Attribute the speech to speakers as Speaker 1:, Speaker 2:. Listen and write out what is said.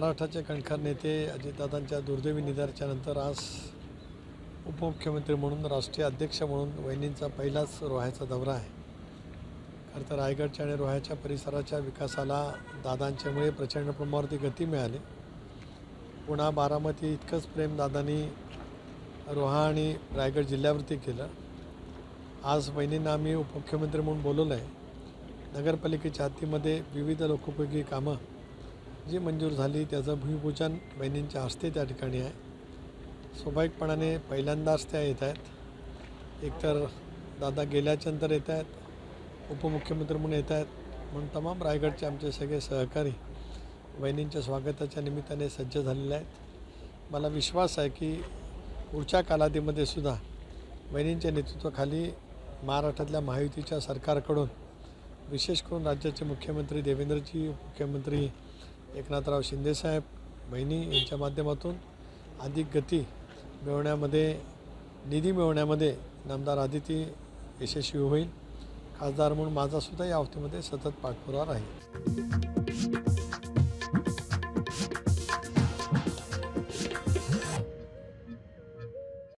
Speaker 1: महाराष्ट्राचे कणखर नेते अजितदादांच्या दुर्दैवी निधनाच्या नंतर आज उपमुख्यमंत्री म्हणून राष्ट्रीय अध्यक्ष म्हणून वहिनींचा पहिलाच रोह्याचा दौरा आहे. खरं तर रायगडच्या आणि रोह्याच्या परिसराच्या विकासाला दादांच्यामुळे प्रचंड प्रमाणावरती गती मिळाली. पुन्हा बारामती इतकंच प्रेम दादांनी रोहा आणि रायगड जिल्ह्यावरती केलं. आज वहिनींना आम्ही उपमुख्यमंत्री म्हणून बोलवलं आहे. नगरपालिकेच्या हद्दीमध्ये विविध लोकोपयोगी कामं जी मंजूर झाली त्याचं भूमिपूजन बहिणींच्या हस्ते त्या ठिकाणी आहे. स्वाभाविकपणाने पहिल्यांदाच त्या येत आहेत. एकतर दादा गेल्याच्यानंतर येत आहेत, उपमुख्यमंत्री म्हणून येत आहेत, म्हणून तमाम रायगडचे आमचे सगळे सहकारी बहिणींच्या स्वागताच्या निमित्ताने सज्ज झालेले आहेत. मला विश्वास आहे की पुढच्या कालावधीमध्ये सुद्धा बहिणींच्या नेतृत्वाखाली महाराष्ट्रातल्या महायुतीच्या सरकारकडून विशेष करून राज्याचे मुख्यमंत्री देवेंद्रजी, मुख्यमंत्री एकनाथराव शिंदेसाहेब, बहिणी यांच्या माध्यमातून अधिक गती मिळवण्यामध्ये, निधी मिळवण्यामध्ये नामदार आदिती यशस्वी होईल. खासदार म्हणून माझासुद्धा या बाबतीमध्ये सतत पाठपुरावा राहील.